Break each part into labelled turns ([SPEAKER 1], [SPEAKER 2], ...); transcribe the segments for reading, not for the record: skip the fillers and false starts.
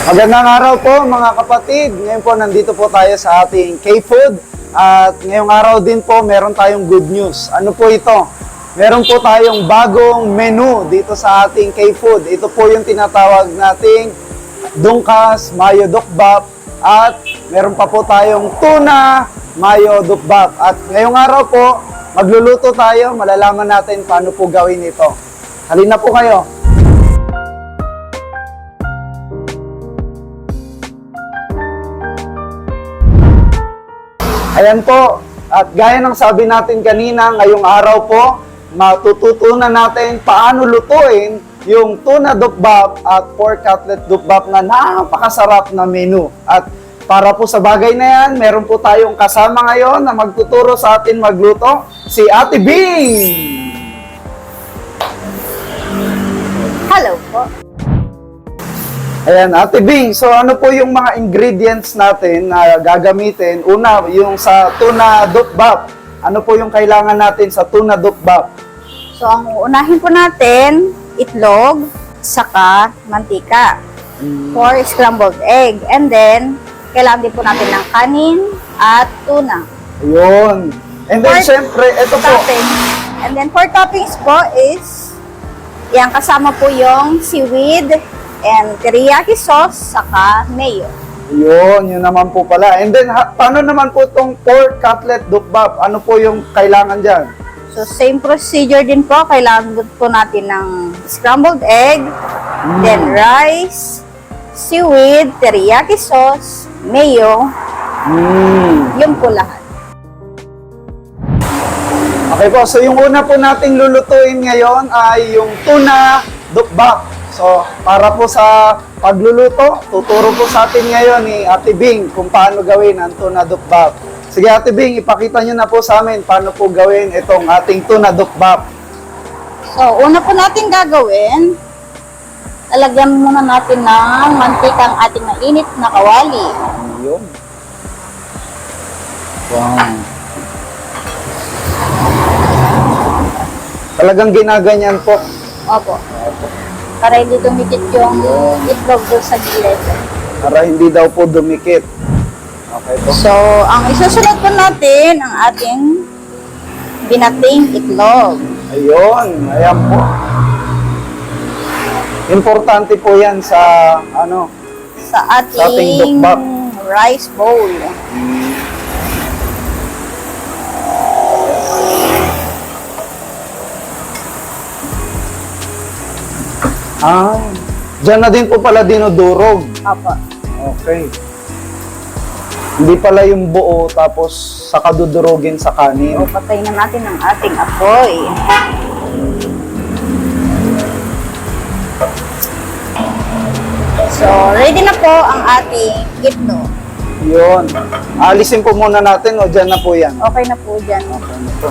[SPEAKER 1] Magandang araw po mga kapatid. Ngayon po nandito po tayo sa ating K-Food. At ngayong araw din po meron tayong good news. Ano po ito? Meron po tayong bagong menu dito sa ating K-Food. Ito po yung tinatawag nating Dungkas Mayo Dukbap. At meron pa po tayong Tuna Mayo Dukbap. At ngayong araw po, magluluto tayo. Malalaman natin paano po gawin ito. Halina po kayo. Ayan po, at gaya ng sabi natin kanina, ngayong araw po, matututunan natin paano lutuin yung tuna dukbap at pork cutlet dukbap na napakasarap na menu. At para po sa bagay na yan, meron po tayong kasama ngayon na magtuturo sa atin magluto, si Ate Bing!
[SPEAKER 2] Hello po.
[SPEAKER 1] Ayan, Ate Bing, so ano po yung mga ingredients natin na gagamitin? Una, yung sa tuna dukbap. Ano po yung kailangan natin sa tuna dukbap?
[SPEAKER 2] So, ang unahin po natin, itlog, saka mantika, for scrambled egg. And then, kailangan din po natin ng kanin at tuna.
[SPEAKER 1] Ayun. And then, syempre, ito po.
[SPEAKER 2] Topping. And then, for toppings po is, yan, kasama po yung seaweed, and teriyaki sauce, saka mayo.
[SPEAKER 1] Yun naman po pala. And then, paano naman po itong pork cutlet dukbap? Ano po yung kailangan dyan?
[SPEAKER 2] So, same procedure din po. Kailangan po natin ng scrambled egg, then rice, seaweed, teriyaki sauce, mayo, yun po lahat.
[SPEAKER 1] Okay po, so yung una po nating lulutuin ngayon ay yung tuna dukbap. So, para po sa pagluluto, tuturo po sa atin ngayon ni Ate Bing kung paano gawin ang tuna dukbap. Sige Ate Bing, ipakita nyo na po sa amin paano po gawin itong ating tuna dukbap.
[SPEAKER 2] So, una po natin gagawin, lalagyan muna natin ng mantika ang ating mainit na kawali.
[SPEAKER 1] Yun. Wow. Talagang ginaganyan po.
[SPEAKER 2] Opo. Para hindi dumikit yung itlog doon sa gilid.
[SPEAKER 1] Para hindi daw po dumikit. Okay po.
[SPEAKER 2] So, ang isusunod po natin, ang ating binating itlog.
[SPEAKER 1] Ayun, ayan po. Importante po yan sa
[SPEAKER 2] Sa
[SPEAKER 1] ating
[SPEAKER 2] ating
[SPEAKER 1] dukbap.
[SPEAKER 2] rice bowl.
[SPEAKER 1] Diyan na din po pala dinudurog.
[SPEAKER 2] Opo.
[SPEAKER 1] Okay. Hindi pala yung buo tapos saka dudurogin sa kanin.
[SPEAKER 2] So, patayin na natin ang ating apoy. So, ready na po ang ating itlog.
[SPEAKER 1] Yun. Alisin po muna natin o dyan na po yan.
[SPEAKER 2] Okay na po dyan.
[SPEAKER 1] Okay na po.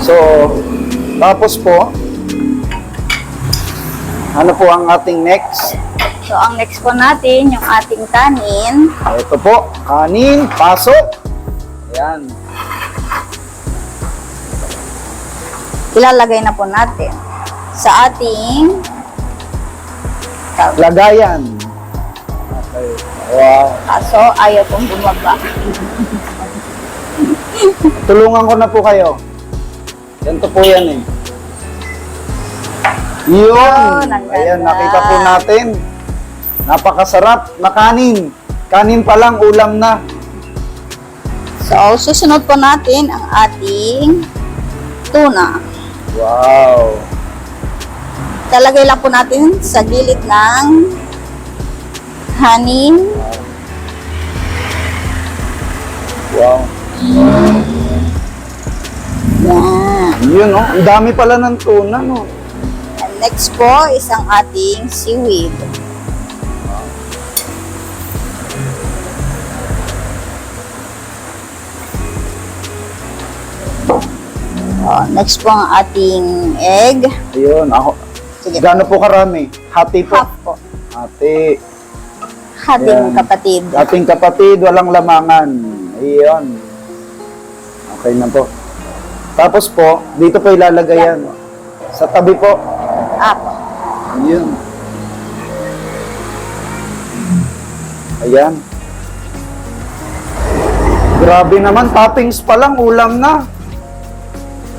[SPEAKER 1] So, tapos po, ano po ang ating next?
[SPEAKER 2] So, ang next po natin, yung ating kanin.
[SPEAKER 1] Ito po, kanin, pasok. Ayan.
[SPEAKER 2] Ilalagay na po natin sa ating
[SPEAKER 1] Lagayan. Okay. Wow.
[SPEAKER 2] kaso ayaw pong bumaba.
[SPEAKER 1] Tulungan ko na po kayo. Ganito po yan eh. Yun!
[SPEAKER 2] Ang ganda.
[SPEAKER 1] Ayan, nakita po natin. Napakasarap na kanin. Kanin pa lang, ulam na.
[SPEAKER 2] So, susunod po natin ang ating tuna.
[SPEAKER 1] Wow!
[SPEAKER 2] Talagay lang po natin sa gilid ng kanin.
[SPEAKER 1] Wow!
[SPEAKER 2] Yan.
[SPEAKER 1] Yun, oh. Ang dami pala ng tuna, no?
[SPEAKER 2] And next po is ang ating seaweed. Next po ang ating egg.
[SPEAKER 1] Ayun, ako.
[SPEAKER 2] Sige.
[SPEAKER 1] Gaano po karami? Hati po.
[SPEAKER 2] Half po.
[SPEAKER 1] Hati.
[SPEAKER 2] Ating
[SPEAKER 1] Yan.
[SPEAKER 2] kapatid.
[SPEAKER 1] Ating kapatid, walang lamangan. Ayun. Okay na po. Tapos po, dito po ilalagay yan. Sa tabi po.
[SPEAKER 2] Apo.
[SPEAKER 1] Ayun. Ayan. Grabe naman, toppings pa lang, ulam na.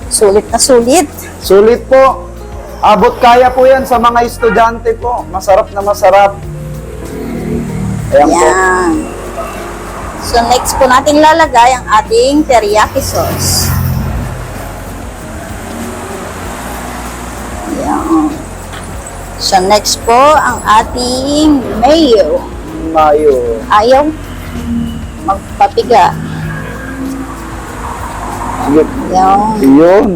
[SPEAKER 2] Sulit na sulit.
[SPEAKER 1] Sulit po. Abot kaya po yan sa mga estudyante po. Masarap na masarap. Ayan po.
[SPEAKER 2] Yan. So next po natin lalagay ang ating teriyaki sauce. Yan. So next po ang ating mayo.
[SPEAKER 1] Mayo.
[SPEAKER 2] Ayaw magpapiga.
[SPEAKER 1] Sige.
[SPEAKER 2] Yan.
[SPEAKER 1] Yun.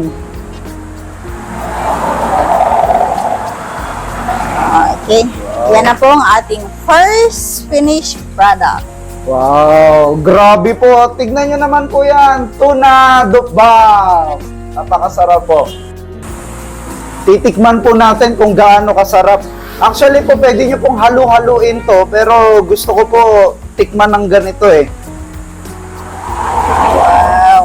[SPEAKER 2] Okay. Yan na po ang ating first finished product.
[SPEAKER 1] Wow, grabe po. Tignan nyo naman po yan. Tuna dukbang. Napakasarap po. Titikman po natin kung gaano kasarap. Actually po, pwede nyo pong halu-haluin to, pero gusto ko po tikman ng ganito eh.
[SPEAKER 2] Wow.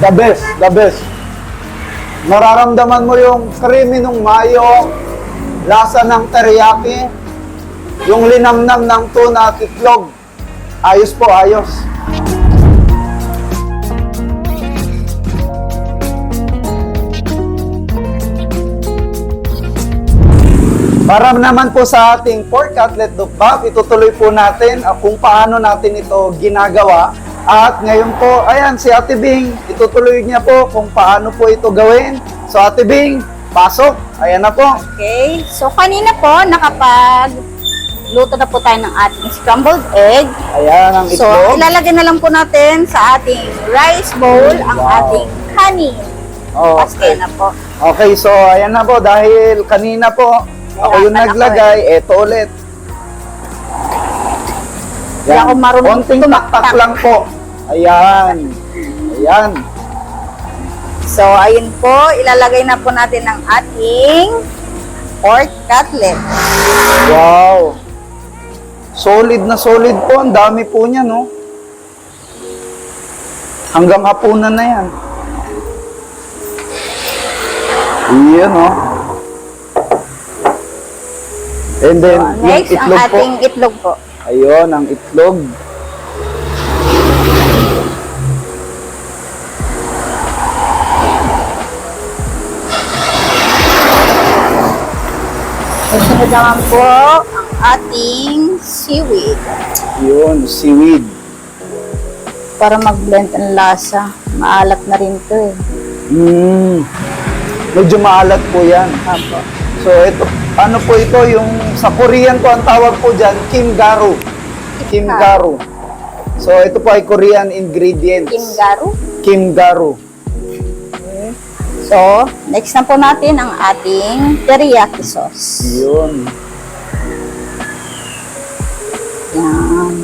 [SPEAKER 1] The best, the best. Mararamdaman mo yung creamy ng mayo, lasa ng teriyaki, yung linamnam ng tuna at itlog. Ayos po, ayos. Para naman po sa ating pork cutlet dukbak, itutuloy po natin kung paano natin ito ginagawa. At ngayon po, ayan, si Ate Bing, itutuloy niya po kung paano po ito gawin. So Ate Bing, pasok. Ayan na po.
[SPEAKER 2] Okay. So kanina po, luto na po tayo ng ating scrambled egg.
[SPEAKER 1] Ayan ang
[SPEAKER 2] So,
[SPEAKER 1] itlog.
[SPEAKER 2] ilalagay na lang po natin sa ating rice bowl ang
[SPEAKER 1] Wow.
[SPEAKER 2] ating kanin.
[SPEAKER 1] Okay.
[SPEAKER 2] Paste na po.
[SPEAKER 1] Okay, so ayan na po. Dahil kanina po, ako yung
[SPEAKER 2] Ayan,
[SPEAKER 1] naglagay, eto ulit.
[SPEAKER 2] Hindi ako marunong
[SPEAKER 1] Konting
[SPEAKER 2] tumaktak.
[SPEAKER 1] taktak lang po. Ayan. Ayan.
[SPEAKER 2] So, ayun po, ilalagay na po natin ang ating pork cutlet.
[SPEAKER 1] Wow. Solid na solid po. Ang dami po niya, no? Hanggang hapunan na yan. Iyan, no? And then,
[SPEAKER 2] So, next,
[SPEAKER 1] yung
[SPEAKER 2] ang
[SPEAKER 1] itlog po.
[SPEAKER 2] ating itlog po.
[SPEAKER 1] Ayun, ang itlog.
[SPEAKER 2] Susunod naman po ang ating seaweed
[SPEAKER 1] Yun, seaweed.
[SPEAKER 2] para mag-blend ang lasa. Maalat na rin to eh.
[SPEAKER 1] Medyo maalat po yan.
[SPEAKER 2] Apo.
[SPEAKER 1] So, ito, ano po ito? Yung sa Korean po, ang tawag po dyan, kimgaru. Kimgaru. So, ito po ay Korean ingredients.
[SPEAKER 2] Kimgaru.
[SPEAKER 1] Kimgaru.
[SPEAKER 2] So, next na po natin ang ating teriyaki sauce.
[SPEAKER 1] Yun.
[SPEAKER 2] Yan.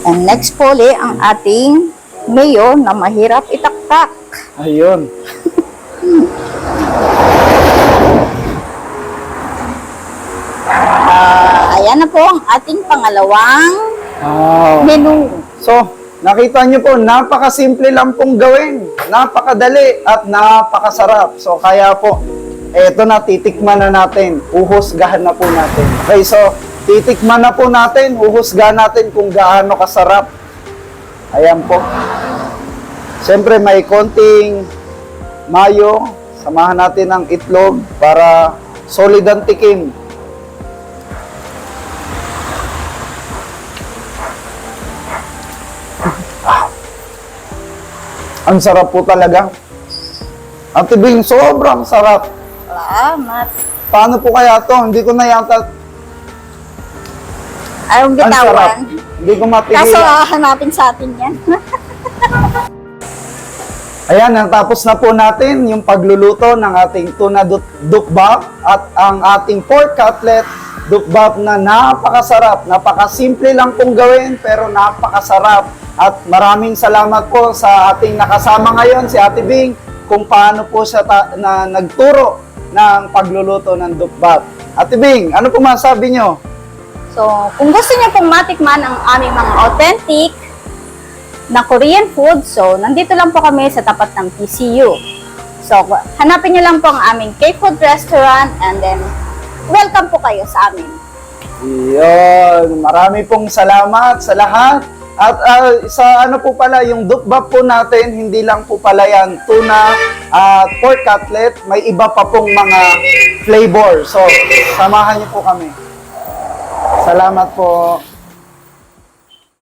[SPEAKER 2] And next po ulit ang ating mayo na mahirap itaktak.
[SPEAKER 1] Ayun.
[SPEAKER 2] Ayan na po ang ating pangalawang
[SPEAKER 1] Wow.
[SPEAKER 2] menu.
[SPEAKER 1] So, nakita nyo po, napakasimple lang pong gawin. Napakadali at napakasarap. So, kaya po, eto na, titikman na natin. Uhusgahan na po natin. Okay, so, titikman na po natin. Uhusgahan natin kung gaano kasarap. Ayan po. Siyempre, may konting mayo. Samahan natin ng itlog para solid ang tikim. Ang sarap po talaga. Ate Bing, sobrang sarap.
[SPEAKER 2] Salamat.
[SPEAKER 1] Paano po kaya to? Hindi ko na yata...
[SPEAKER 2] Ayaw
[SPEAKER 1] Ang sarap.
[SPEAKER 2] bitawan.
[SPEAKER 1] Hindi ko
[SPEAKER 2] Kaso
[SPEAKER 1] mapigilan.
[SPEAKER 2] hanapin sa atin yan.
[SPEAKER 1] Ayan, natapos na po natin yung pagluluto ng ating tuna dukbak at ang ating pork cutlet dukbak na napakasarap. Napakasimple lang pong gawin pero napakasarap. At maraming salamat po sa ating nakasama ngayon, si Ate Bing, kung paano po siya nagturo ng pagluluto ng dukbak. Ate Bing, ano po masabi nyo?
[SPEAKER 2] So, kung gusto niyo pong matikman ang aming mga authentic na Korean food, so nandito lang po kami sa tapat ng PCU. So, hanapin nyo lang po ang aming K-Food Restaurant and then welcome po kayo sa amin.
[SPEAKER 1] Yun, marami pong salamat sa lahat. At sa ano po pala, yung dukbap po natin, hindi lang po pala yan tuna at pork cutlet, may iba pa pong mga flavor. So, samahan niyo po kami. Salamat po.